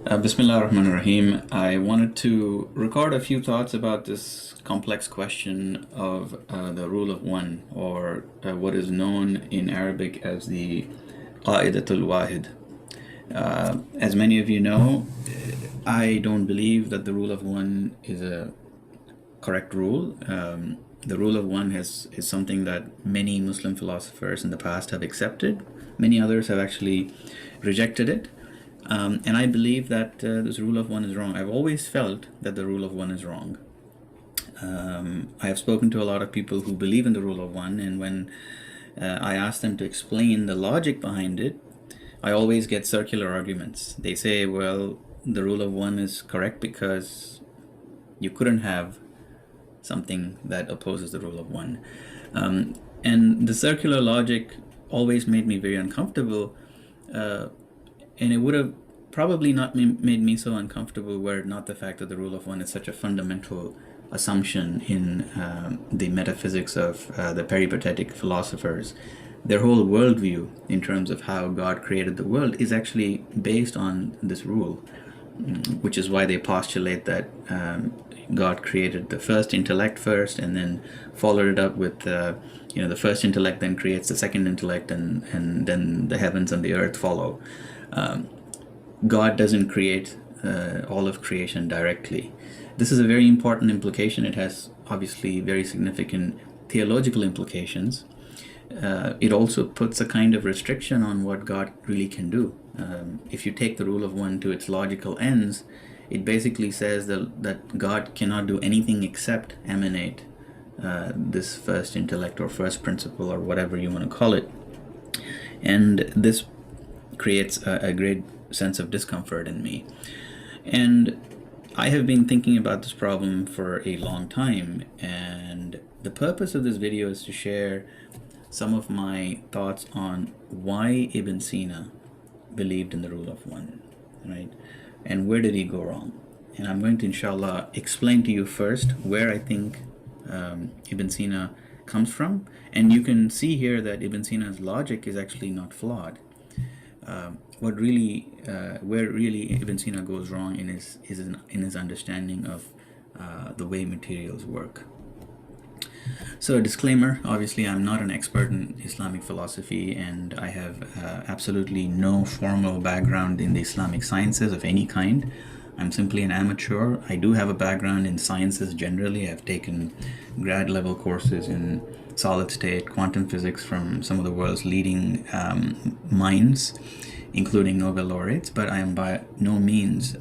Bismillah ar-Rahman ar-Rahim. I wanted to record a few thoughts about this complex question of the rule of one, or what is known in Arabic as the Qa'idat al-Wahid. As many of you know, I don't believe that the rule of one is a correct rule. The rule of one is something that many Muslim philosophers in the past have accepted. Many others have actually rejected it. And I believe that this rule of one is wrong. I've always felt that the rule of one is wrong. I have spoken to a lot of people who believe in the rule of one, and when I ask them to explain the logic behind it, I always get circular arguments. They say, well, the rule of one is correct because you couldn't have something that opposes the rule of one. And the circular logic always made me very uncomfortable. And it would have probably not made me so uncomfortable were it not the fact that the rule of one is such a fundamental assumption in the metaphysics of the peripatetic philosophers. Their whole worldview in terms of how God created the world is actually based on this rule, which is why they postulate that God created the first intellect first and then followed it up with the first intellect then creates the second intellect, and then the heavens and the earth follow. God doesn't create all of creation directly. This is a very important implication. It has obviously very significant theological implications. It also puts a kind of restriction on what God really can do. If you take the rule of one to its logical ends, it basically says that God cannot do anything except emanate this first intellect or first principle or whatever you want to call it. And this creates a great sense of discomfort in me. And I have been thinking about this problem for a long time, and the purpose of this video is to share some of my thoughts on why Ibn Sina believed in the rule of one, right? And where did he go wrong? And I'm going to, inshallah, explain to you first where I think Ibn Sina comes from. And you can see here that Ibn Sina's logic is actually not flawed. Where really Ibn Sina goes wrong in his understanding of the way materials work. So a disclaimer, obviously I'm not an expert in Islamic philosophy, and I have absolutely no formal background in the Islamic sciences of any kind. I'm simply an amateur. I do have a background in sciences generally. I've taken grad level courses in solid state quantum physics from some of the world's leading minds, including Nobel laureates, but I am by no means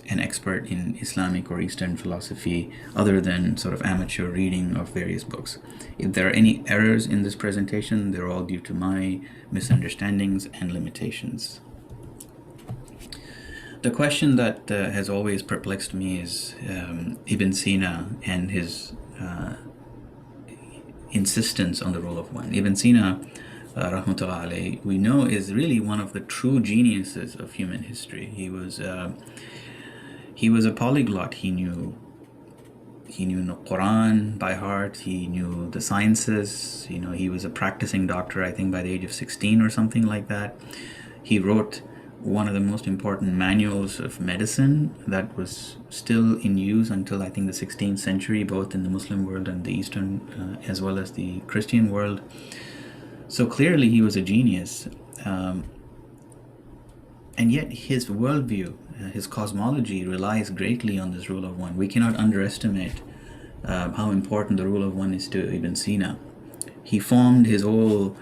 an expert in Islamic or Eastern philosophy other than sort of amateur reading of various books. If there are any errors in this presentation, they're all due to my misunderstandings and limitations. The question that has always perplexed me is Ibn Sina and his insistence on the rule of one. Ibn Sina, rahmatullah alayhi, we know is really one of the true geniuses of human history. He was a polyglot. He knew the Quran by heart. He knew the sciences. He was a practicing doctor, I think, by the age of 16 or something like that. He wrote one of the most important manuals of medicine that was still in use until, I think, the 16th century, both in the Muslim world and the Eastern as well as the Christian world. So clearly he was a genius. And yet his worldview, his cosmology relies greatly on this rule of one. We cannot underestimate how important the rule of one is to Ibn Sina. He formed his whole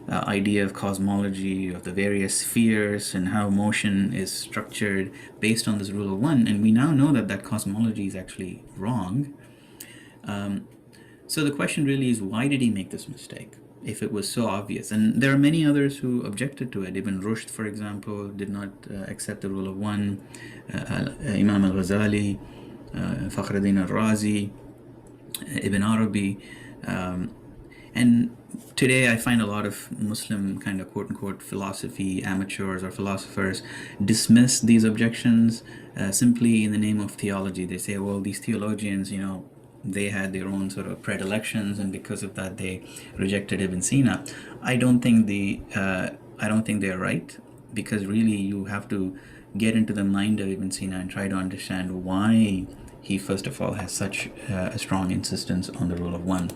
idea of cosmology, of the various spheres and how motion is structured based on this rule of one, and we now know that cosmology is actually wrong. So the question really is, why did he make this mistake if it was so obvious? And there are many others who objected to it. Ibn Rushd, for example, did not accept the rule of one. Imam al-Ghazali, Fakhruddin al-Razi, Ibn Arabi, and today I find a lot of Muslim kind of quote-unquote philosophy amateurs or philosophers dismiss these objections simply in the name of theology. They say, well, these theologians, they had their own sort of predilections, and because of that they rejected Ibn Sina. I don't think they're right, because really you have to get into the mind of Ibn Sina and try to understand why he first of all has such a strong insistence on the rule of one.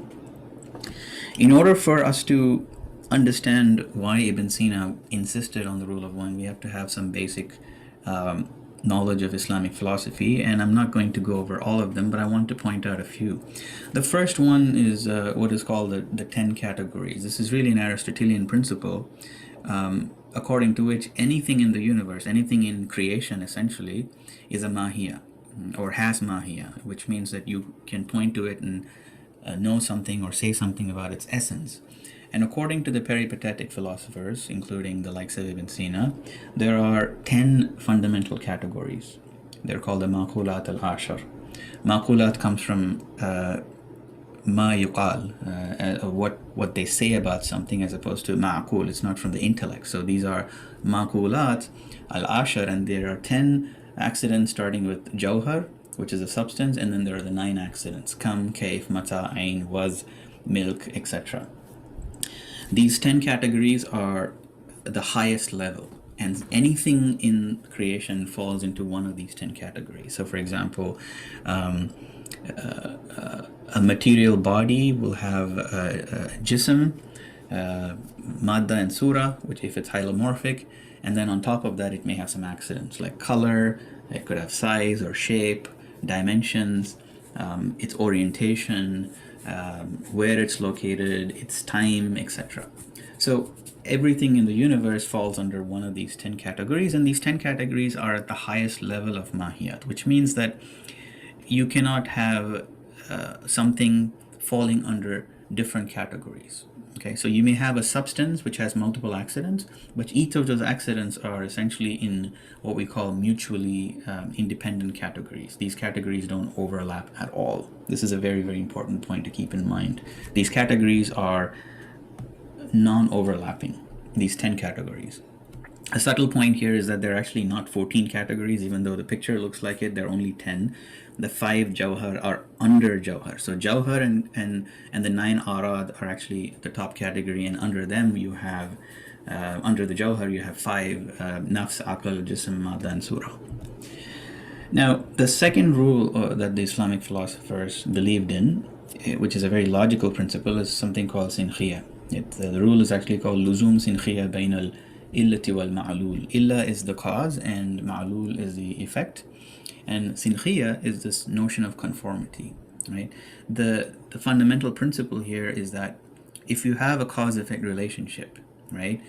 In order for us to understand why Ibn Sina insisted on the rule of one, we have to have some basic knowledge of Islamic philosophy, and I'm not going to go over all of them, but I want to point out a few. The first one is what is called the 10 categories. This is really an Aristotelian principle, according to which anything in the universe, anything in creation essentially, is a mahiyya, or has mahiyya, which means that you can point to it and know something or say something about its essence. And according to the peripatetic philosophers, including the likes of Ibn Sina, there are 10 fundamental categories. They're called the maqulat al-ashar. Maqulat comes from ma yuqal, what they say about something, as opposed to ma'qul. It's not from the intellect. So these are maqulat al-ashar, and there are 10 accidents starting with jawhar, which is a substance, and then there are the 9 accidents: kam, kayf, mata, ain, was, milk, etc. These 10 categories are the highest level, and anything in creation falls into one of these 10 categories. So for example, a material body will have jism, madda and surah, which if it's hylomorphic, and then on top of that it may have some accidents like color, it could have size or shape, dimensions, its orientation, where it's located, its time, etc. So everything in the universe falls under one of these 10 categories, and these 10 categories are at the highest level of mahiyat, which means that you cannot have something falling under different categories. Okay, so you may have a substance which has multiple accidents, but each of those accidents are essentially in what we call mutually independent categories. These categories don't overlap at all. This is a very, very important point to keep in mind. These categories are non-overlapping, these 10 categories. A subtle point here is that there are actually not 14 categories, even though the picture looks like it. There are only 10. The 5 jawhar are under jawhar. So jawhar and the 9 arad are actually the top category, and under them you have, under the jawhar you have 5, nafs, aql, jism, madda, and surah. Now, the second rule that the Islamic philosophers believed in, which is a very logical principle, is something called Sinkhiya. The rule is actually called luzum Sinkhiya bain al-illati wal-ma'lul. Illa is the cause and ma'lul is the effect. And Sinkhiya is this notion of conformity, right? The fundamental principle here is that if you have a cause-effect relationship, right,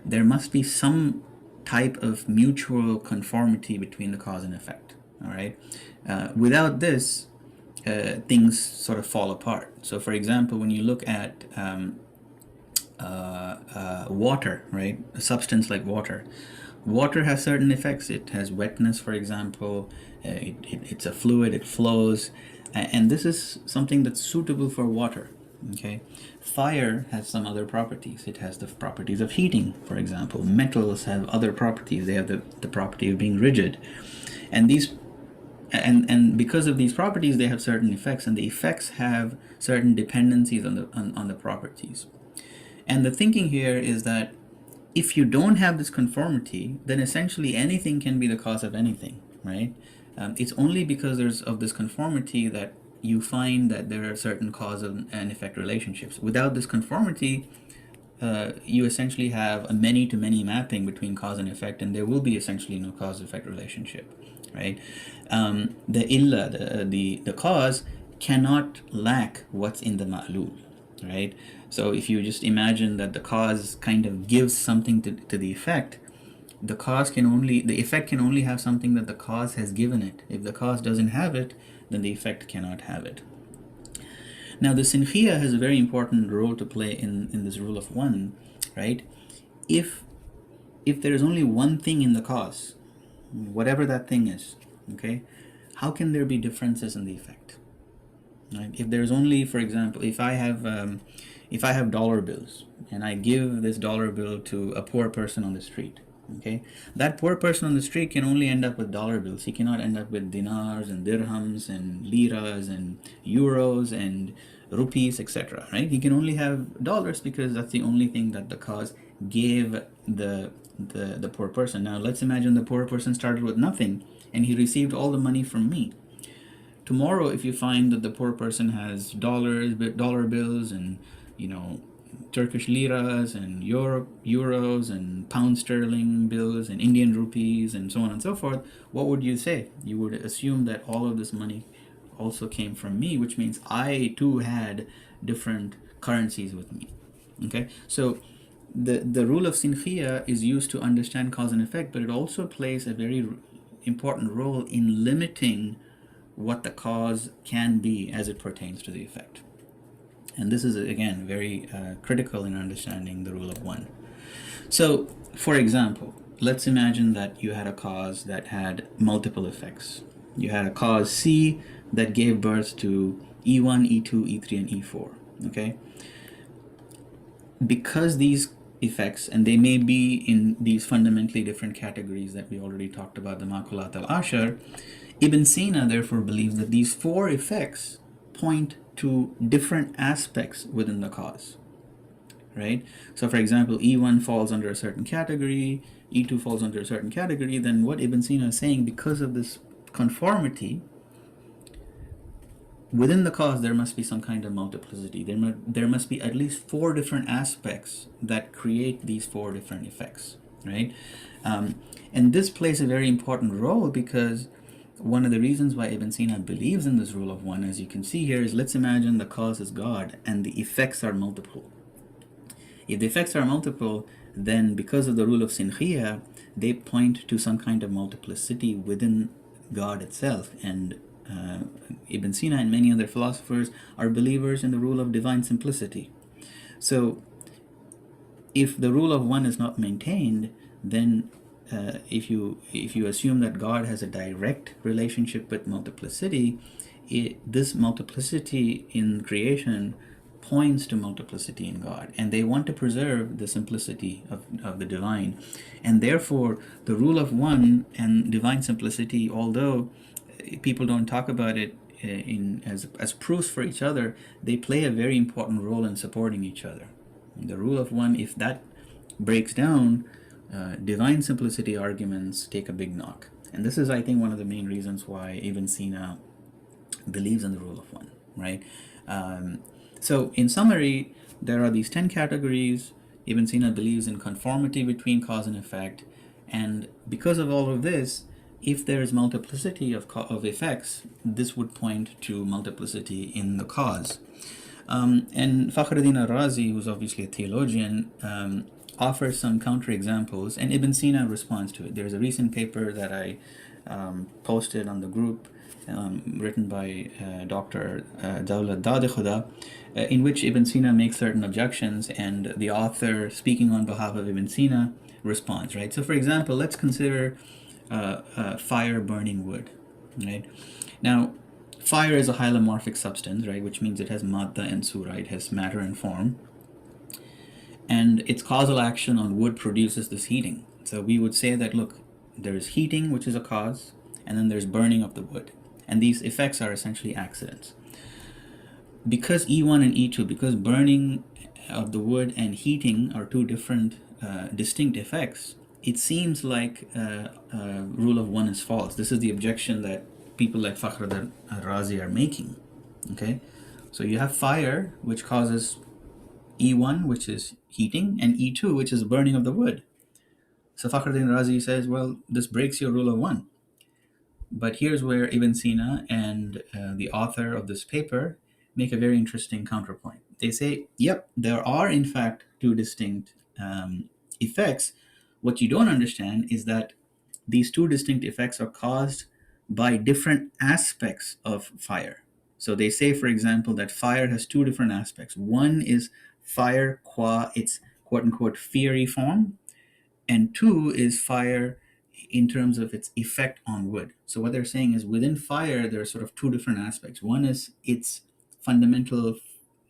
there must be some type of mutual conformity between the cause and effect, all right? Without this, things sort of fall apart. So for example, when you look at water, right, a substance like water, water has certain effects. It has wetness, for example. It's a fluid, it flows, and this is something that's suitable for water. Okay, fire has some other properties. It has the properties of heating, for example. Metals have other properties. They have the property of being rigid, and these and because of these properties, they have certain effects, and the effects have certain dependencies on the properties. And the thinking here is that if you don't have this conformity, then essentially anything can be the cause of anything, right? It's only because of this conformity that you find that there are certain cause and effect relationships. Without this conformity, you essentially have a many-to-many mapping between cause and effect, and there will be essentially no cause-effect relationship, right? The illa, the cause, cannot lack what's in the ma'lul, right? So if you just imagine that the cause kind of gives something to the effect, the effect can only have something that the cause has given it. If the cause doesn't have it, then the effect cannot have it. Now the Sinkhiya has a very important role to play in this rule of one, right? If there is only one thing in the cause, whatever that thing is, okay, how can there be differences in the effect? Right? If there's only, for example, if I have dollar bills and I give this dollar bill to a poor person on the street, okay, that poor person on the street can only end up with dollar bills. He cannot end up with dinars and dirhams and liras and euros and rupees, etc. Right? He can only have dollars because that's the only thing that the cause gave the poor person. Now let's imagine the poor person started with nothing and he received all the money from me. Tomorrow, if you find that the poor person has dollar bills, and Turkish liras and euros and pound sterling bills and Indian rupees and so on and so forth, what would you say? You would assume that all of this money also came from me, which means I too had different currencies with me. Okay, so the rule of Sinkhiya is used to understand cause and effect, but it also plays a very important role in limiting what the cause can be as it pertains to the effect. And this is, again, very critical in understanding the rule of one. So, for example, let's imagine that you had a cause that had multiple effects. You had a cause C that gave birth to E1, E2, E3, and E4. Okay? Because these effects, and they may be in these fundamentally different categories that we already talked about, the Makulat al-Ashar, Ibn Sina therefore believes that these four effects point to different aspects within the cause, right? So for example, E1 falls under a certain category, E2 falls under a certain category. Then what Ibn Sina is saying, because of this conformity, within the cause there must be some kind of multiplicity. There must be at least four different aspects that create these four different effects, right? And this plays a very important role, because one of the reasons why Ibn Sina believes in this rule of one, as you can see here, is let's imagine the cause is God and the effects are multiple. If the effects are multiple, then because of the rule of Sinkhiya, they point to some kind of multiplicity within God itself. And Ibn Sina and many other philosophers are believers in the rule of divine simplicity. So if the rule of one is not maintained, then if you assume that God has a direct relationship with multiplicity, this multiplicity in creation points to multiplicity in God, and they want to preserve the simplicity of the divine. And therefore the rule of one and divine simplicity, although people don't talk about it as proofs for each other, they play a very important role in supporting each other. The rule of one, if that breaks down, divine simplicity arguments take a big knock. And this is, I think, one of the main reasons why Ibn Sina believes in the rule of one, right? So in summary, there are these 10 categories. Ibn Sina believes in conformity between cause and effect. And because of all of this, if there is multiplicity of effects, this would point to multiplicity in the cause. And Fakhruddin al-Razi, who's obviously a theologian, offers some counterexamples, and Ibn Sina responds to it. There's a recent paper that I posted on the group, written by Dr. Dawlat Dadekhuda, in which Ibn Sina makes certain objections, and the author, speaking on behalf of Ibn Sina, responds, right? So for example, let's consider fire burning wood, right? Now, fire is a hylomorphic substance, right, which means it has madda and sura, it has matter and form, and its causal action on wood produces this heating. So we would say that, look, there is heating, which is a cause, and then there's burning of the wood, and these effects are essentially accidents. Because E1 and E2, because burning of the wood and heating are two different distinct effects, it seems like rule of one is false. This is the objection that people like Fakhruddin al-Razi are making. Okay, so you have fire, which causes E1, which is heating, and E2, which is burning of the wood. So Fakhruddin al-Razi says, well, this breaks your rule of one. But here's where Ibn Sina and the author of this paper make a very interesting counterpoint. They say, yep, there are in fact two distinct effects. What you don't understand is that these two distinct effects are caused by different aspects of fire. So they say, for example, that fire has two different aspects. One is fire qua its quote unquote fiery form, and two is fire in terms of its effect on wood. So what they're saying is, within fire, there are sort of two different aspects. One is its fundamental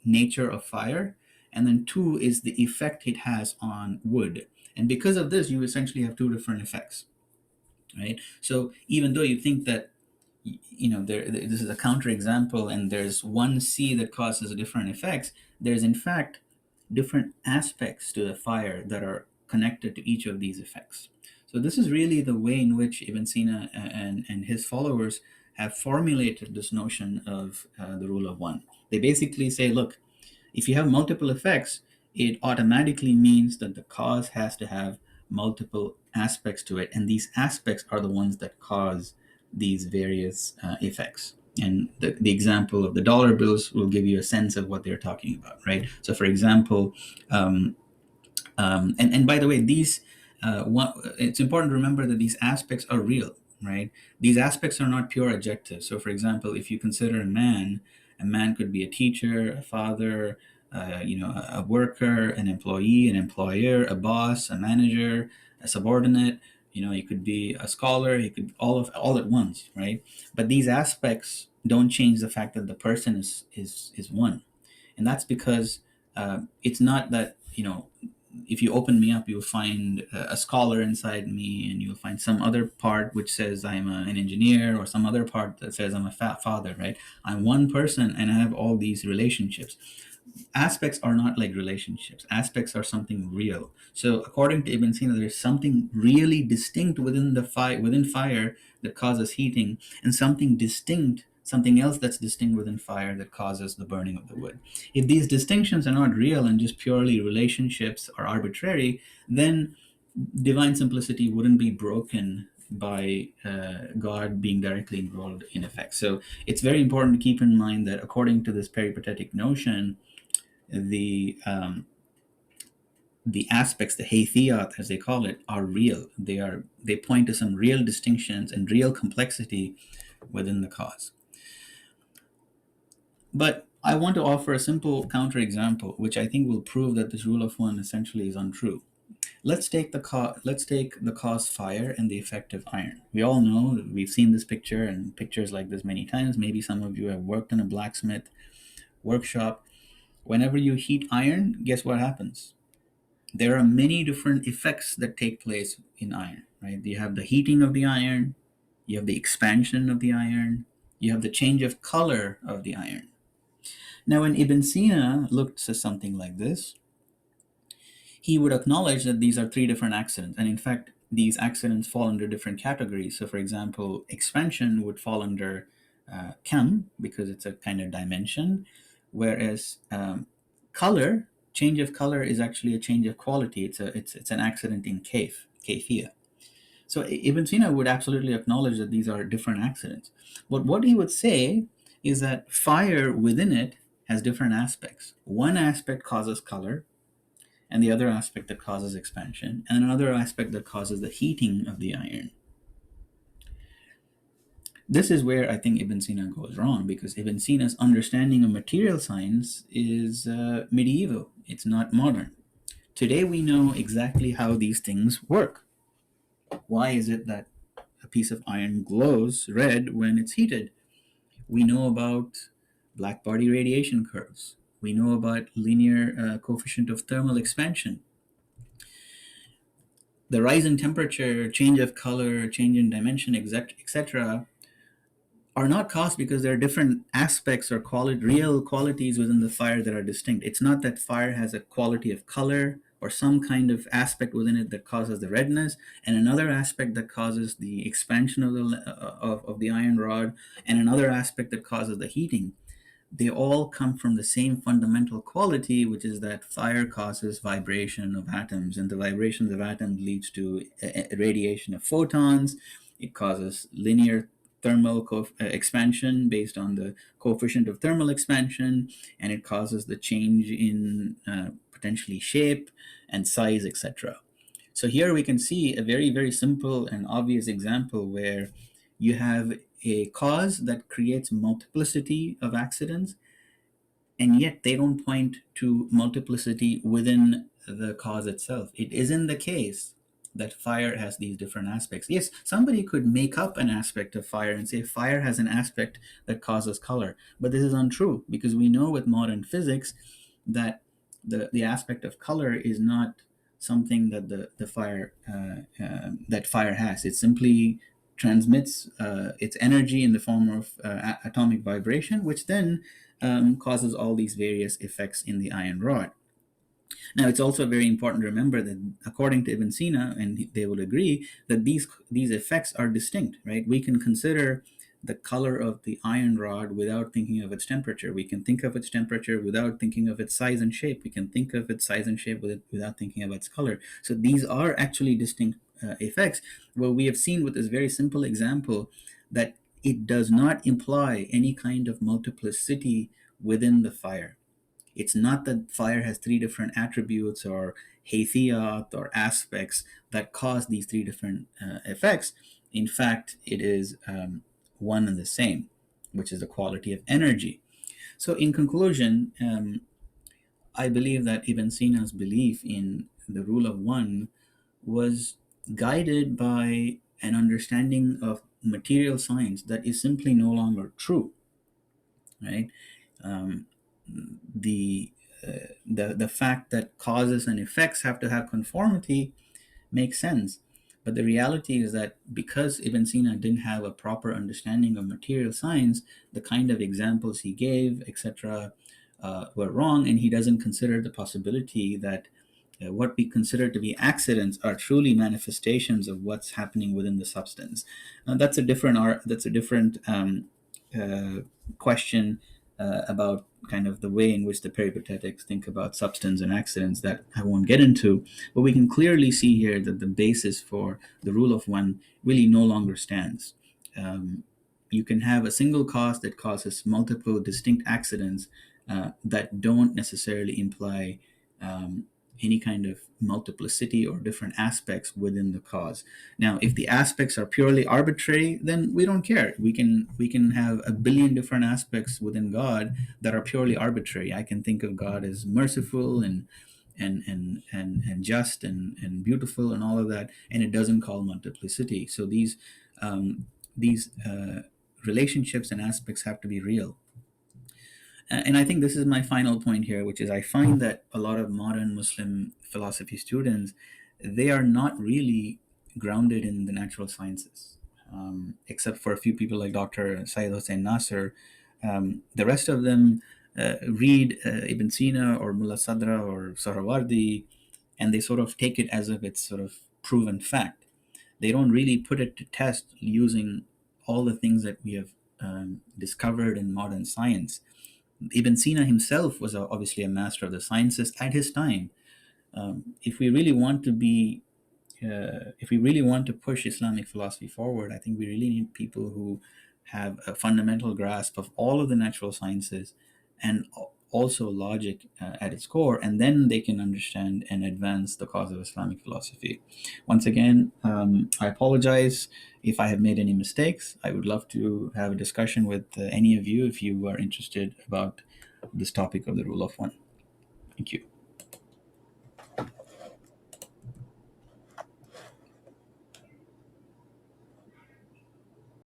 nature of fire, and then two is the effect it has on wood. And because of this, you essentially have two different effects, right? So even though you think that, this is a counterexample and there's one C that causes different effects, there's in fact different aspects to the fire that are connected to each of these effects. So this is really the way in which Ibn Sina and his followers have formulated this notion of the rule of one. They basically say, look, if you have multiple effects, it automatically means that the cause has to have multiple aspects to it, and these aspects are the ones that cause these various effects. And the example of the dollar bills will give you a sense of what they're talking about, right? So, for example, and by the way, it's important to remember that these aspects are real, right? These aspects are not pure adjectives. So, for example, if you consider a man could be a teacher, a father, a worker, an employee, an employer, a boss, a manager, a subordinate. He could be a scholar. He could all at once, right? But these aspects don't change the fact that the person is one, and that's because it's not that if you open me up, you'll find a scholar inside me, and you'll find some other part which says I'm an engineer, or some other part that says I'm a father, right? I'm one person, and I have all these relationships. Aspects are not like relationships. Aspects are something real. So according to Ibn Sina, there's something really distinct within fire that causes heating, and something else that's distinct within fire that causes the burning of the wood. If these distinctions are not real and just purely relationships or arbitrary, then divine simplicity wouldn't be broken by God being directly involved in effect. So it's very important to keep in mind that according to this peripatetic notion, the aspects, the haythiyat as they call it, are real. They point to some real distinctions and real complexity within the cause. But I want to offer a simple counterexample, which I think will prove that this rule of one essentially is untrue. Let's take the cause fire and the effect of iron. We all know, we've seen this picture and pictures like this many times. Maybe some of you have worked in a blacksmith workshop. Whenever you heat iron, guess what happens? There are many different effects that take place in iron, right? You have the heating of the iron, you have the expansion of the iron, you have the change of color of the iron. Now, when Ibn Sina looked at something like this, he would acknowledge that these are three different accidents. And in fact, these accidents fall under different categories. So, for example, expansion would fall under kam, because it's a kind of dimension, whereas color, change of color, is actually a change of quality. It's an accident in kayfiyya. So Ibn Sina would absolutely acknowledge that these are different accidents. But what he would say is that fire within it has different aspects. One aspect causes color, and the other aspect that causes expansion, and another aspect that causes the heating of the iron. This is where I think Ibn Sina goes wrong, because Ibn Sina's understanding of material science is medieval. It's not modern. Today we know exactly how these things work. Why is it that a piece of iron glows red when it's heated? We know about black body radiation curves. We know about linear coefficient of thermal expansion. The rise in temperature, change of color, change in dimension, etc., are not caused because there are different aspects or real qualities within the fire that are distinct. It's not that fire has a quality of color or some kind of aspect within it that causes the redness, and another aspect that causes the expansion of the iron rod, and another aspect that causes the heating. They all come from the same fundamental quality, which is that fire causes vibration of atoms, and the vibrations of atoms leads to radiation of photons. It causes linear thermal expansion based on the coefficient of thermal expansion, and it causes the change in potentially shape and size, etc. So here we can see a very, very simple and obvious example where you have a cause that creates multiplicity of accidents, and yet they don't point to multiplicity within the cause itself. It isn't the case that fire has these different aspects. Yes, somebody could make up an aspect of fire and say fire has an aspect that causes color, but this is untrue, because we know with modern physics that the aspect of color is not something that that fire has. It simply transmits its energy in the form of atomic vibration, which then causes all these various effects in the iron rod. Now, it's also very important to remember that according to Ibn Sina, and they will agree, that these effects are distinct, right? We can consider the color of the iron rod without thinking of its temperature. We can think of its temperature without thinking of its size and shape. We can think of its size and shape without thinking of its color. So these are actually distinct effects. Well, we have seen with this very simple example that it does not imply any kind of multiplicity within the fire. It's not that fire has three different attributes or haythiyat or aspects that cause these three different effects. In fact, it is one and the same, which is the quality of energy. So, in conclusion, I believe that Ibn Sina's belief in the rule of one was guided by an understanding of material science that is simply no longer true, right? Um, the the fact that causes and effects have to have conformity makes sense, but the reality is that because Ibn Sina didn't have a proper understanding of material science, the kind of examples he gave, etc., were wrong, and he doesn't consider the possibility that what we consider to be accidents are truly manifestations of what's happening within the substance. That's a different art. That's a different uh, question about kind of the way in which the peripatetics think about substance and accidents that I won't get into. But we can clearly see here that the basis for the rule of one really no longer stands. Um, you can have a single cause that causes multiple distinct accidents that don't necessarily imply um, any kind of multiplicity or different aspects within the cause. Now, if the aspects are purely arbitrary, then we don't care. We can have a billion different aspects within God that are purely arbitrary. I can think of God as merciful and just and beautiful and all of that, and it doesn't call multiplicity. So these relationships and aspects have to be real. And I think this is my final point here, which is I find that a lot of modern Muslim philosophy students, they are not really grounded in the natural sciences, except for a few people like Dr. Syed Hossein Nasser. The rest of them read Ibn Sina or Mullah Sadra or Sahrawardi, and they sort of take it as if it's sort of proven fact. They don't really put it to test using all the things that we have discovered in modern science. Ibn Sina himself was obviously a master of the sciences at his time. If we really want to be, if we really want to push Islamic philosophy forward, I think we really need people who have a fundamental grasp of all of the natural sciences and also logic at its core, and then they can understand and advance the cause of Islamic philosophy. Once again, I apologize if I have made any mistakes. I would love to have a discussion with any of you if you are interested about this topic of the rule of one. Thank you.